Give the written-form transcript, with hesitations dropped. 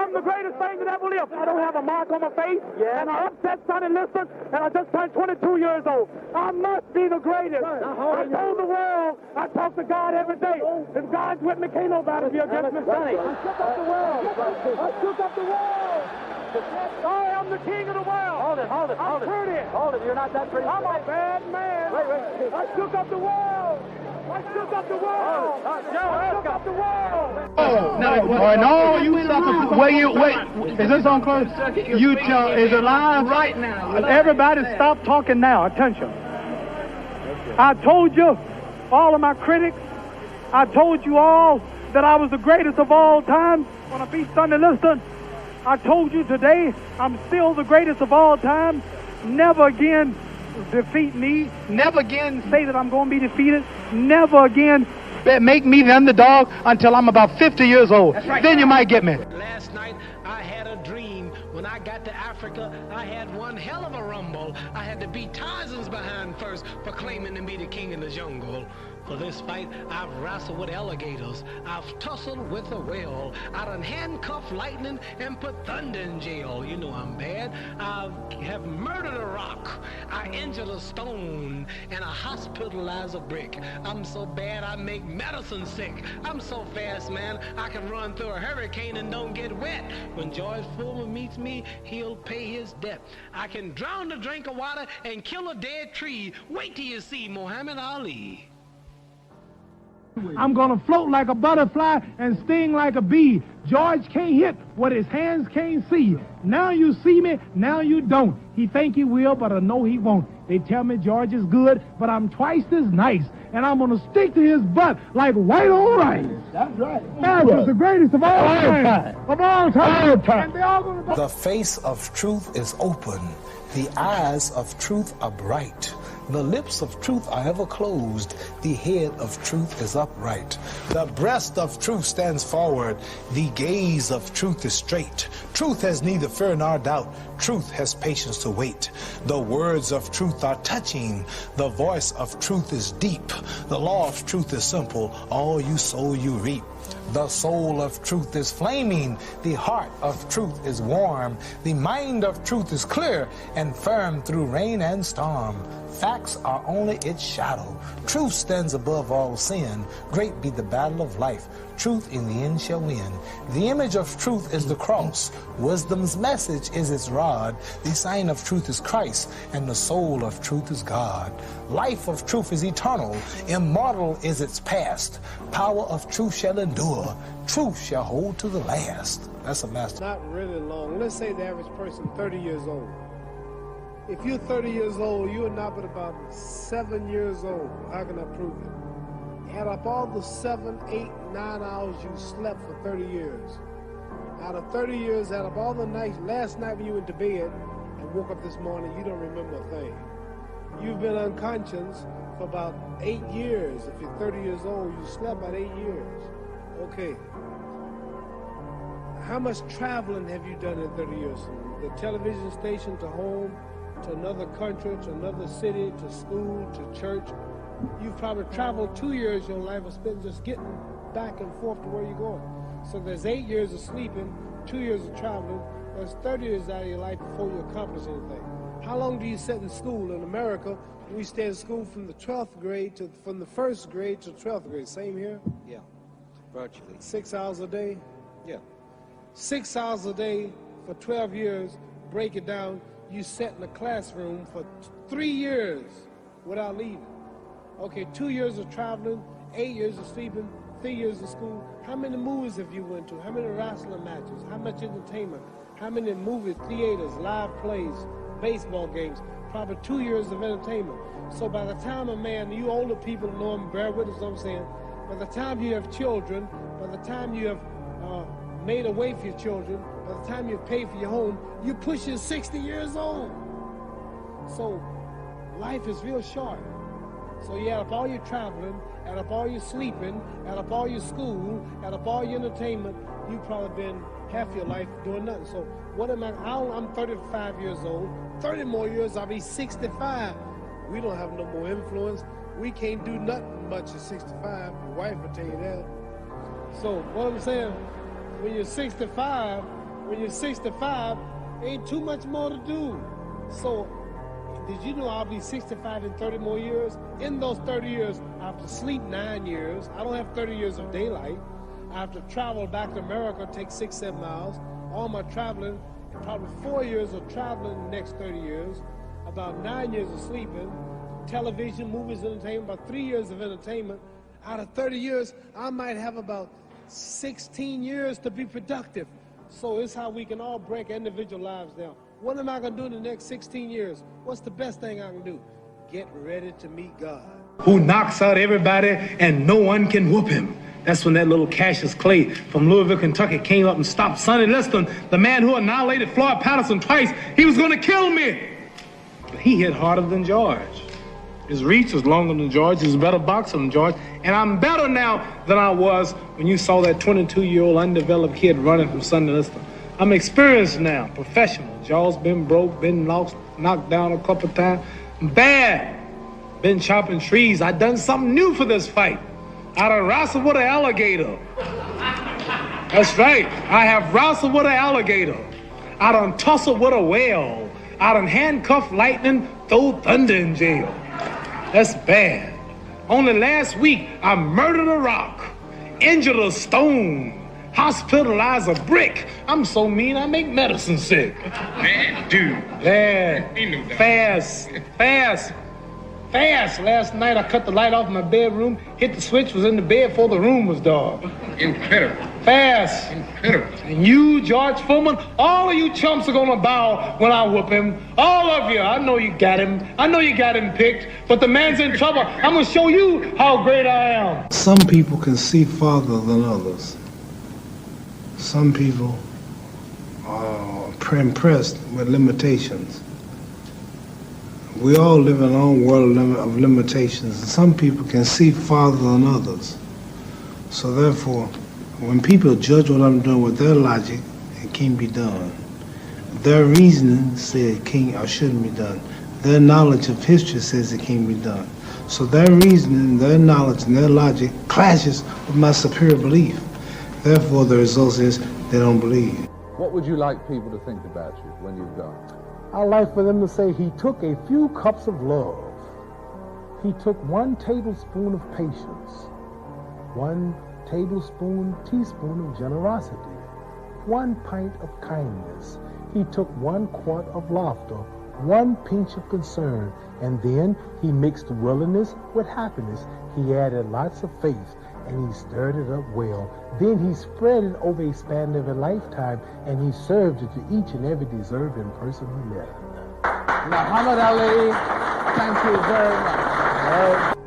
am the greatest thing that ever lived. I don't have a mark on my face, and I upset Sonny Liston, and I just turned 22 years old. I must be the greatest. I told the world, I talk to God every day. If God's with me, can't nobody be against me. I shook up the world. I shook up the world. I am the king of the world. Hold it. You're not that pretty. I'm a bad man. Wait. I shook up the world. I shook up the world. I shook up the world. No, you suckers. Wait. Is this on close? You tell, is it live? Right now. Everybody stop talking now. Attention. I told you, all of my critics, I told you all that I was the greatest of all time when I beat Sonny Liston. I told you today, I'm still the greatest of all time. Never again defeat me. Never again say that I'm going to be defeated. Never again make me the underdog until I'm about 50 years old. Right. Then you might get me. Last night, I had a dream. When I got to Africa, I had one hell of a rumble. I had to beat Tarzan's behind first for claiming to be the king in the jungle. For this fight, I've wrestled with alligators. I've tussled with a whale. I done handcuffed lightning and put thunder in jail. You know I'm bad. I have murdered a rock. I injured a stone. And I hospitalized a brick. I'm so bad I make medicine sick. I'm so fast, man, I can run through a hurricane and don't get wet. When George Foreman meets me, he'll pay his debt. I can drown a drink of water and kill a dead tree. Wait till you see Muhammad Ali. I'm going to float like a butterfly and sting like a bee. George can't hit what his hands can't see. Now you see me, now you don't. He think he will, but I know he won't. They tell me George is good, but I'm twice as nice. And I'm going to stick to his butt like white on rice. That's right. That's the greatest of all time. Of all time. And they all gonna... The face of truth is open. The eyes of truth are bright. The lips of truth are ever closed. The head of truth is upright. The breast of truth stands forward. The gaze of truth is straight. Truth has neither fear nor doubt. Truth has patience to wait. The words of truth are touching. The voice of truth is deep. The law of truth is simple. All you sow, you reap. The soul of truth is flaming. The heart of truth is warm. The mind of truth is clear and firm through rain and storm. Facts are only its shadow. Truth stands above all sin. Great be the battle of life. Truth in the end shall win. The image of truth is the cross. Wisdom's message is its rod. The sign of truth is Christ, and the soul of truth is God. Life of truth is eternal. Immortal is its past. Power of truth shall endure. Truth shall hold to the last. That's a master. Not really long. Let's say the average person 30 years old. If you're 30 years old, you're not but about 7 years old. How can I prove it? Add up all the 7, 8, 9 hours you slept for 30 years. Out of 30 years, add up all the nights, last night when you went to bed and woke up this morning, you don't remember a thing. You've been unconscious for about 8 years. If you're 30 years old, you slept about 8 years. Okay. How much traveling have you done in 30 years? From the television station to home, to another country, to another city, to school, to church. You've probably traveled 2 years of your life or spent just getting back and forth to where you're going. So there's 8 years of sleeping, 2 years of traveling. There's 30 years out of your life before you accomplish anything. How long do you sit in school? In America, we stay in school from the 12th grade to, from the 1st grade to 12th grade. Same here? Yeah, virtually. 6 hours a day? Yeah. 6 hours a day for 12 years, break it down, you sat in the classroom for 3 years without leaving. Okay, 2 years of traveling, 8 years of sleeping, 3 years of school. How many movies have you went to? How many wrestling matches? How much entertainment? How many movie theaters, live plays, baseball games? Probably 2 years of entertainment. So by the time a man, you older people know him, bear with us what I'm saying, by the time you have children, by the time you have made a way for your children, by the time you've paid for your home, you're pushing 60 years old. So life is real short. So you add up all your traveling, add up all your sleeping, add up all your school, add up all your entertainment, you've probably been half your life doing nothing. So what am I? I'm 35 years old. 30 more years, I'll be 65. We don't have no more influence. We can't do nothing much at 65. Your wife will tell you that. So what I'm saying, when you're 65, When you're 65, ain't too much more to do. So, did you know I'll be 65 in 30 more years? In those 30 years, I have to sleep 9 years. I don't have 30 years of daylight. I have to travel back to America, take 6-7 miles. All my traveling, probably 4 years of traveling in the next 30 years. About 9 years of sleeping. Television, movies, entertainment, about 3 years of entertainment. Out of 30 years, I might have about 16 years to be productive. So it's how we can all break individual lives down. What am I going to do in the next 16 years? What's the best thing I can do? Get ready to meet God. Who knocks out everybody and no one can whoop him. That's when that little Cassius Clay from Louisville, Kentucky came up and stopped Sonny Liston, the man who annihilated Floyd Patterson twice. He was going to kill me. But he hit harder than George. His reach was longer than George. He was a better boxer than George. And I'm better now than I was when you saw that 22-year-old undeveloped kid running from Sonny Liston. I'm experienced now, professional. Jaws been broke, been lost, knocked down a couple times. I'm bad. Been chopping trees. I done something new for this fight. I done wrestled with an alligator. That's right. I have wrestled with an alligator. I done tussled with a whale. I done handcuffed lightning, throw thunder in jail. That's bad. Only last week, I murdered a rock, injured a stone, hospitalized a brick. I'm so mean, I make medicine sick. Man, dude. Yeah. Fast. Last night, I cut the light off in my bedroom, hit the switch, was in the bed before the room was dark. Incredible. Fast. Incredible. And you, George Foreman, all of you chumps are gonna bow when I whoop him. All of you. I know you got him. I know you got him picked, but the man's in trouble. I'm gonna show you how great I am. Some people can see farther than others. Some people are impressed with limitations. We all live in our own world of limitations, and some people can see farther than others. So therefore, when people judge what I'm doing with their logic, it can't be done. Their reasoning says it can't or shouldn't be done. Their knowledge of history says it can't be done. So their reasoning, their knowledge, and their logic clashes with my superior belief. Therefore, the result is they don't believe. What would you like people to think about you when you've gone? I'd like for them to say he took a few cups of love. He took 1 tablespoon of patience, 1 teaspoon of generosity, 1 pint of kindness. He took 1 quart of laughter, 1 pinch of concern, and then he mixed willingness with happiness. He added lots of faith, and he stirred it up well. Then he spread it over a span of a lifetime, and he served it to each and every deserving person he met. Muhammad Ali, thank you very much.